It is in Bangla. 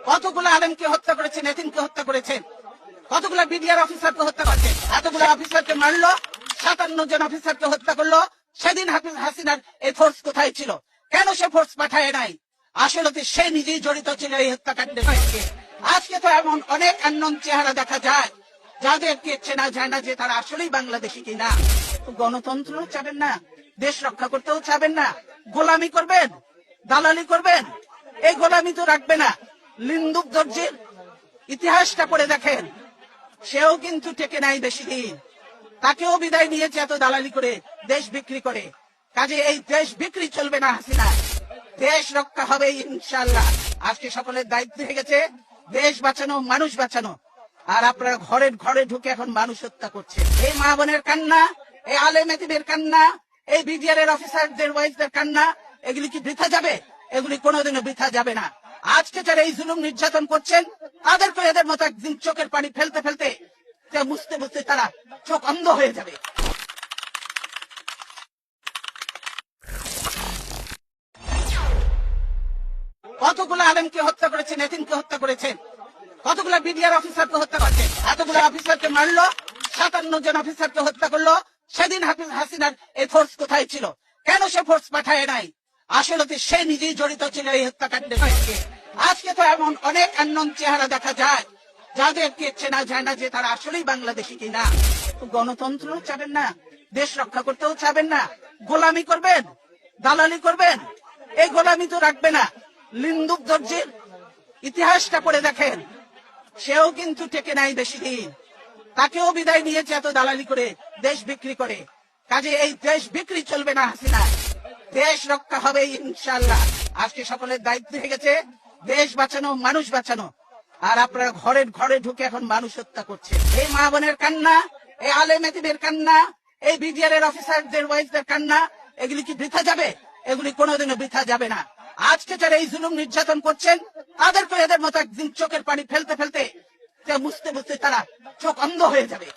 কতগুলো আলেমকে হত্যা করেছেন, এতিমকে হত্যা করেছেন, কতগুলো বিডিআর অফিসারকে হত্যা করেছেন, এতগুলো অফিসারকে মারলো, 57 জন অফিসারকে হত্যা করলো। সেদিন হাসিনার এই ফোর্স কোথায় ছিল? কেন সে ফোর্স পাঠায় নাই? আসলে তো সে নিজেই জড়িত ছিল এই হত্যাকাণ্ডে। আজকে তো এমন অনেক আননোন চেহারা দেখা যায় যাদেরকে চেনা যায় না যে তারা আসলেই বাংলাদেশি কিনা। গণতন্ত্র চাবেন না, দেশ রক্ষা করতেও চাবেন না, গোলামি করবেন, দালালি করবেন। এই গোলামি তো রাখবে না। লিন্দুক দর্জির ইতিহাসটা পড়ে দেখেন, সেও কিন্তু টেকে নাই বেশি দিন, তাকেও বিদায় নিয়েছে এত দালালি করে, দেশ বিক্রি করে। কাজে এই দেশ বিক্রি চলবে না হাসিনা, দেশ রক্ষা হবে ইনশাআল্লাহ। আজকে সকলের দায়িত্ব হয়ে গেছে দেশ বাঁচানো, মানুষ বাঁচানো। আর আপনারা ঘরে ঘরে ঢুকে এখন মানুষ হত্যা করছে। এই মা বোনের কান্না, এই আলেম এতিমের কান্না, এই বিডিআর এর অফিসারদের ওয়াইফদের কান্না, এগুলি কি বৃথা যাবে? এগুলি কোনোদিনও বৃথা যাবে না। আজকে যারা এই জুলুম নির্যাতন করছেন তাদেরকে এদের মতো একদিন চোখের পানি ফেলতে ফেলতে, বুঝতে বুঝতে তারা চোখ অন্ধ হয়ে যাবে। কতগুলো আলেমকে হত্যা করেছেন, এতিমকে হত্যা করেছেন, কতগুলো বিডিআর অফিসারকে হত্যা করেছেন, এতগুলো অফিসারকে মারলো, 57 জন অফিসারকে হত্যা করলো। সেদিন হাসিনার এই ফোর্স কোথায় ছিল? কেন সে ফোর্স পাঠায় নাই? আসলে তো সে নিজেই জড়িত ছিল এই হত্যাকাণ্ডে। আজকে তো এমন অনেক আননোন চেহারা দেখা যায় যাদেরকে চেনা যায় না যে তারা আসলেই বাংলাদেশি কিনা। গণতন্ত্র চাবেন না, দেশ রক্ষা করতেও চাবেন না, গোলামি করবেন, দালালি করবেন। এই গোলামি তো রাখবে না। লিন্দুক দর্জির ইতিহাসটা পড়ে দেখেন, সেও কিন্তু টেকে নাই বেশি দিন, তাকেও বিদায় নিয়েছে এত দালালি করে, দেশ বিক্রি করে। কাজে এই দেশ বিক্রি চলবে না হাসিনা, দেশ রক্ষা হবে ইনশাআল্লাহ। আজকে সকলের দায়িত্ব হয়ে গেছে দেশ বাঁচানো, মানুষ বাঁচানো। আর আপনারা ঘরে ঘরে ঢুকে এখন মানুষ হত্যা করছে। এই মা বোনের কান্না, এই আলেম এতিমের কান্না, এই বিডিআর এর অফিসারদের ওয়াইফদের কান্না, এগুলি কি বৃথা যাবে? এগুলি কোনোদিনও বৃথা যাবে না। আজকে যারা এই জুলুম নির্যাতন করছেন তাদেরকে এদের মতো একদিন চোখের পানি ফেলতে ফেলতে, বুঝতে বুঝতে তারা চোখ অন্ধ হয়ে যাবে।